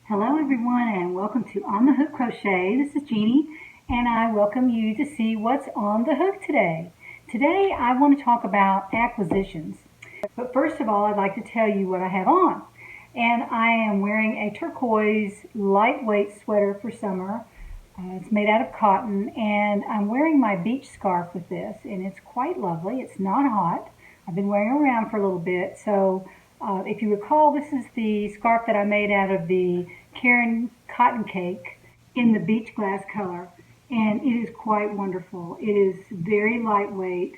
Hello everyone and welcome to On the Hook Crochet. This is Jeannie and I welcome you to see what's on the hook today. Today I want to talk about acquisitions. But first of all I'd like to tell you what I have on. And I am wearing a turquoise lightweight sweater for summer. It's made out of cotton and I'm wearing my beach scarf with this and it's quite lovely. It's not hot. I've been wearing it around for a little bit, so if you recall, this is the scarf that I made out of the Karen cotton cake in the beach glass color, and it is quite wonderful. It is very lightweight.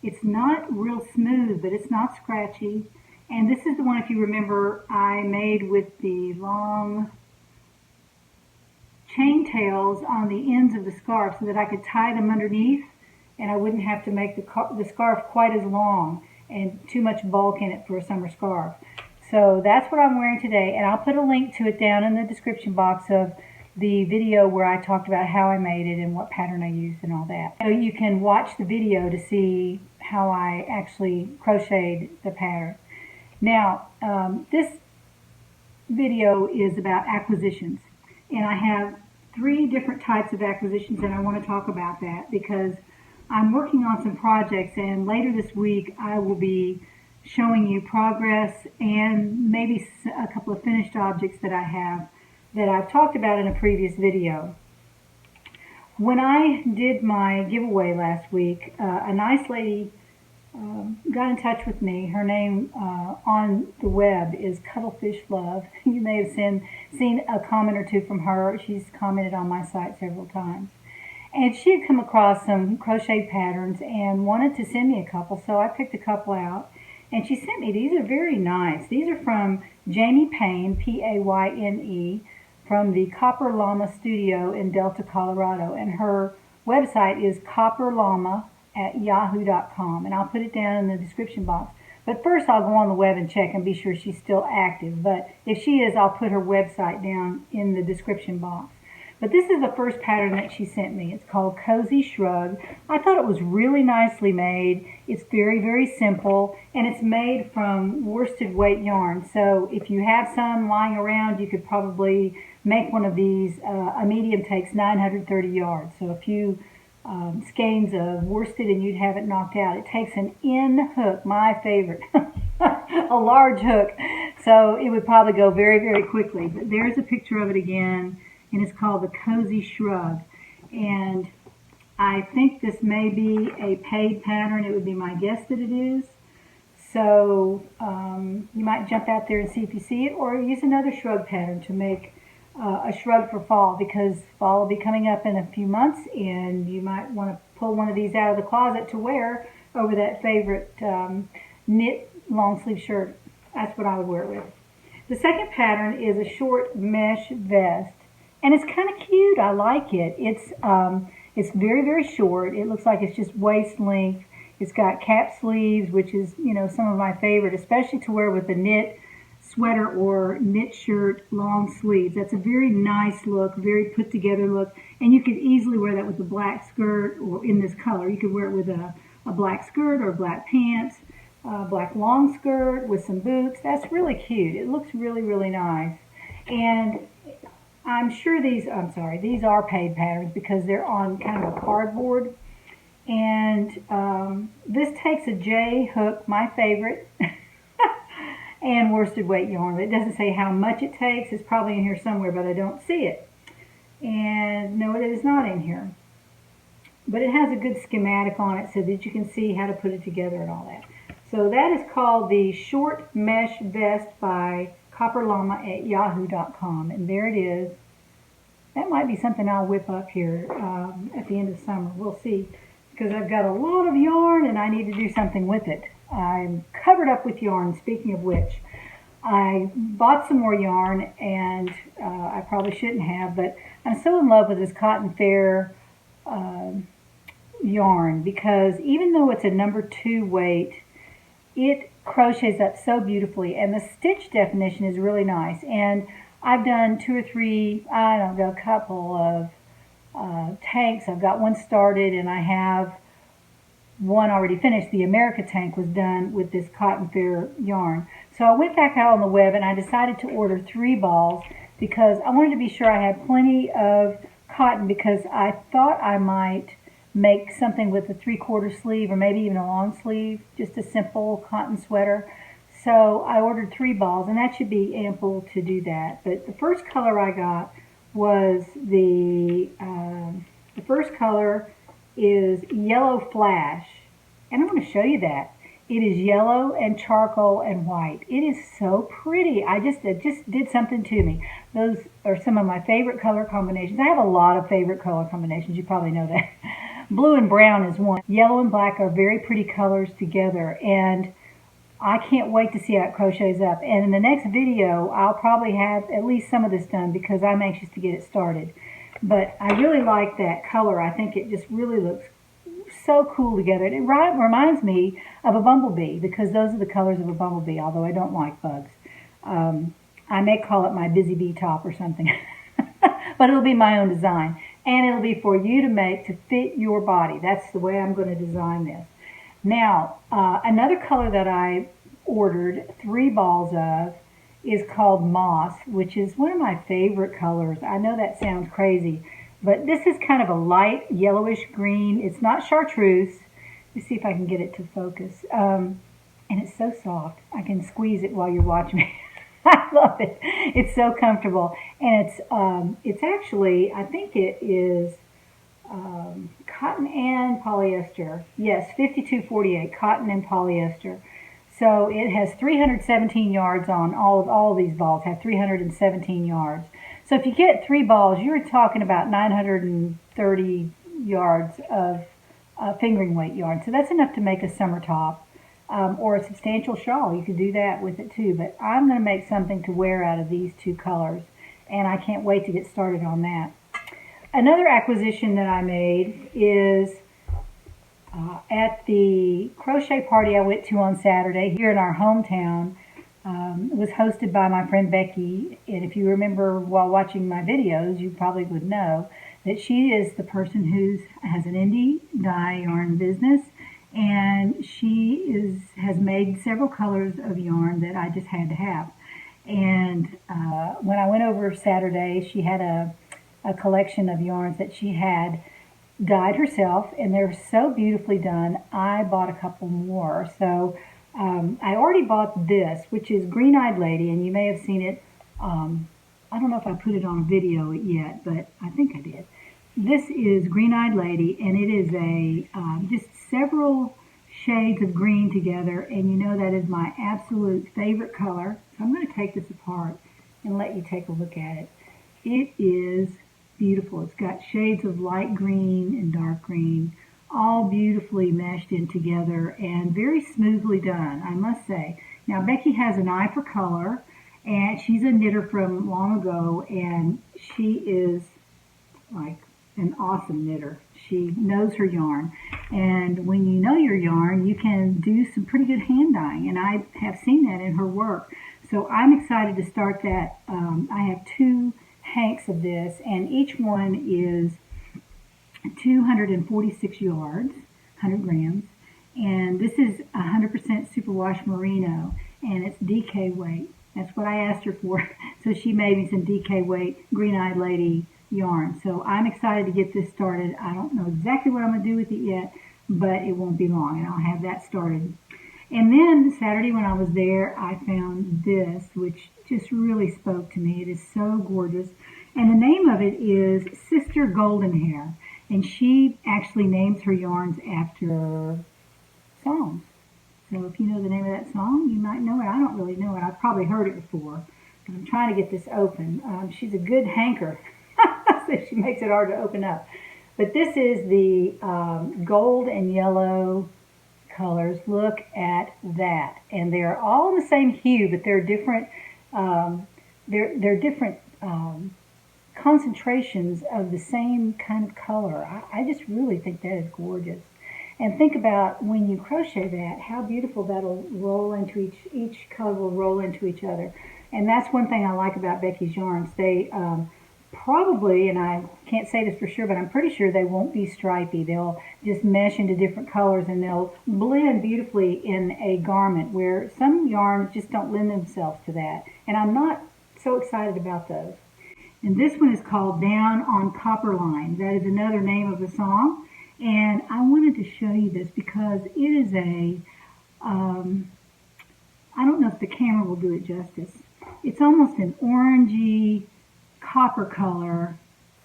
It's not real smooth, but it's not scratchy. And this is the one, if you remember, I made with the long chain tails on the ends of the scarf so that I could tie them underneath and I wouldn't have to make the scarf quite as long and too much bulk in it for a summer scarf. So that's what I'm wearing today, and I'll put a link to it down in the description box of the video where I talked about how I made it and what pattern I used and all that. So you can watch the video to see how I actually crocheted the pattern. Now, this video is about acquisitions, and I have 3 different types of acquisitions, and I want to talk about that because I'm working on some projects, and later this week I will be showing you progress and maybe a couple of finished objects that I have that I've talked about in a previous video. When I did my giveaway last week, a nice lady got in touch with me. Her name on the web is Cuttlefish Love. You may have seen a comment or two from her. She's commented on my site several times. And she had come across some crochet patterns and wanted to send me a couple, so I picked a couple out. And she sent me, these are very nice. These are from Jamie Payne, P-A-Y-N-E, from the Copper Llama Studio in Delta, Colorado. And her website is copperllama@yahoo.com. And I'll put it down in the description box. But first I'll go on the web and check and be sure she's still active. But if she is, I'll put her website down in the description box. But this is the first pattern that she sent me. It's called Cozy Shrug. I thought it was really nicely made. It's very, very simple, and it's made from worsted weight yarn. So if you have some lying around, you could probably make one of these. A medium takes 930 yards, so a few skeins of worsted and you'd have it knocked out. It takes an N hook, my favorite, a large hook. So it would probably go very, very quickly. But there's a picture of it again. And it's called the Cozy Shrug. And I think this may be a paid pattern. It would be my guess that it is. So you might jump out there and see if you see it, or use another shrug pattern to make a shrug for fall, because fall will be coming up in a few months and you might want to pull one of these out of the closet to wear over that favorite knit long sleeve shirt. That's what I would wear it with. The second pattern is a short mesh vest. And it's kind of cute. I like it. It's very, very short. It looks like it's just waist length. It's got cap sleeves, which is, you know, some of my favorite, especially to wear with a knit sweater or knit shirt, long sleeves. That's a very nice look, very put together look. And you could easily wear that with a black skirt, or in this color. You could wear it with a black skirt or black pants, black long skirt with some boots. That's really cute. It looks really, really nice. And I'm sure these are paid patterns because they're on kind of a cardboard. And this takes a J hook, my favorite, and worsted weight yarn. It doesn't say how much it takes. It's probably in here somewhere, but I don't see it. And no, it is not in here. But it has a good schematic on it so that you can see how to put it together and all that. So that is called the Short Mesh Vest by copperllama@yahoo.com, and there it is. That might be something I'll whip up here at the end of summer. We'll see, because I've got a lot of yarn and I need to do something with it. I'm covered up with yarn. Speaking of which, I bought some more yarn, and I probably shouldn't have, but I'm so in love with this Cotton Fair yarn, because even though it's a number 2 weight, it crochets up so beautifully, and the stitch definition is really nice. And I've done 2 or 3, I don't know, a couple of tanks. I've got one started and I have one already finished. The America tank was done with this Cotton Fair yarn. So I went back out on the web and I decided to order 3 balls. because I wanted to be sure I had plenty of cotton, because I thought I might make something with a 3/4 sleeve or maybe even a long sleeve, just a simple cotton sweater. So I ordered 3 balls, and that should be ample to do that. But the first color I got was the first color is Yellow Flash, and I want to show you that. It is yellow and charcoal and white. It is so pretty. It just did something to me. Those are some of my favorite color combinations. I have a lot of favorite color combinations. You probably know that. Blue and brown is one. Yellow and black are very pretty colors together, and I can't wait to see how it crochets up. And in the next video, I'll probably have at least some of this done because I'm anxious to get it started. But I really like that color. I think it just really looks so cool together. It reminds me of a bumblebee, because those are the colors of a bumblebee, although I don't like bugs. I may call it my busy bee top or something. But it'll be my own design. And it'll be for you to make to fit your body. That's the way I'm going to design this. Now, another color that I ordered 3 balls of is called Moss, which is one of my favorite colors. I know that sounds crazy, but this is kind of a light yellowish green. It's not chartreuse. Let's see if I can get it to focus. And it's so soft. I can squeeze it while you're watching me. I love it. It's so comfortable. And it's actually, I think it is cotton and polyester. Yes, 5248, cotton and polyester. So it has 317 yards on all of these balls have 317 yards. So if you get 3 balls, you're talking about 930 yards of fingering weight yarn. So that's enough to make a summer top or a substantial shawl. You could do that with it too. But I'm going to make something to wear out of these 2 colors, and I can't wait to get started on that. Another acquisition that I made is at the crochet party I went to on Saturday here in our hometown. It was hosted by my friend Becky, and if you remember while watching my videos, you probably would know that she is the person who has an indie dye yarn business, and she has made several colors of yarn that I just had to have. And when I went over Saturday, she had a collection of yarns that she had dyed herself, and they're so beautifully done. I bought a couple more. So I already bought this, which is Green Eyed Lady, and you may have seen it. I don't know if I put it on video yet, but I think I did. This is Green Eyed Lady, and it is just several shades of green together, and you know that is my absolute favorite color. So I'm going to take this apart and let you take a look at it. It is beautiful. It's got shades of light green and dark green, all beautifully meshed in together and very smoothly done, I must say. Now, Becky has an eye for color, and she's a knitter from long ago, and she is like an awesome knitter. She knows her yarn, and when you know your yarn, you can do some pretty good hand dyeing, and I have seen that in her work. So I'm excited to start that. I have 2 hanks of this, and each one is 246 yards, 100 grams, and this is 100% superwash merino, and it's DK weight. That's what I asked her for. So she made me some DK weight Green Eyed Lady yarn. So I'm excited to get this started. I don't know exactly what I'm going to do with it yet, but it won't be long, and I'll have that started. And then Saturday when I was there, I found this, which just really spoke to me. It is so gorgeous. And the name of it is Sister Golden Hair. And she actually names her yarns after songs. So if you know the name of that song, you might know it. I don't really know it. I've probably heard it before. But I'm trying to get this open. She's a good hanker. So she makes it hard to open up. But this is the gold and yellow colors. Look at that. And they're all in the same hue, but they're different. They're different concentrations of the same kind of color. I just really think that is gorgeous. And think about when you crochet that, how beautiful that'll roll into each color will roll into each other. And that's one thing I like about Becky's yarns. They probably, and I can't say this for sure, but I'm pretty sure they won't be stripy. They'll just mesh into different colors, and they'll blend beautifully in a garment, where some yarns just don't lend themselves to that. And I'm not so excited about those. And this one is called Down on Copper Line. That is another name of the song. And I wanted to show you this because it is I don't know if the camera will do it justice. It's almost an orangey copper color,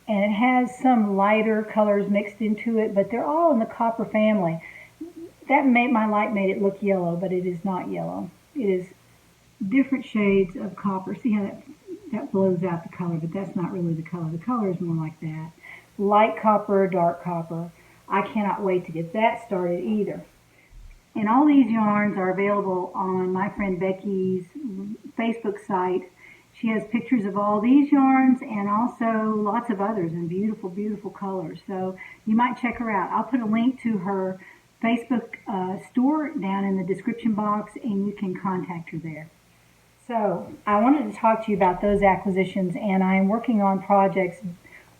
and it has some lighter colors mixed into it, but they're all in the copper family. My light made it look yellow, but it is not yellow. It is different shades of copper. See how that blows out the color, but that's not really the color. The color is more like that. Light copper, dark copper. I cannot wait to get that started either. And all these yarns are available on my friend Becky's Facebook site. She has pictures of all these yarns and also lots of others in beautiful, beautiful colors. So you might check her out. I'll put a link to her Facebook store down in the description box, and you can contact her there. So I wanted to talk to you about those acquisitions, and I'm working on projects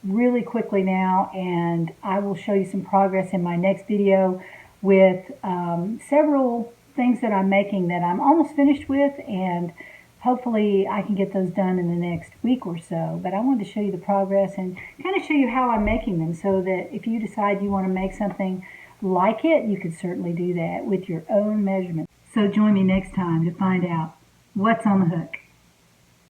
really quickly now, and I will show you some progress in my next video with several things that I'm making that I'm almost finished with, and hopefully I can get those done in the next week or so. But I wanted to show you the progress and kind of show you how I'm making them, so that if you decide you want to make something like it, you can certainly do that with your own measurements. So join me next time to find out what's on the hook.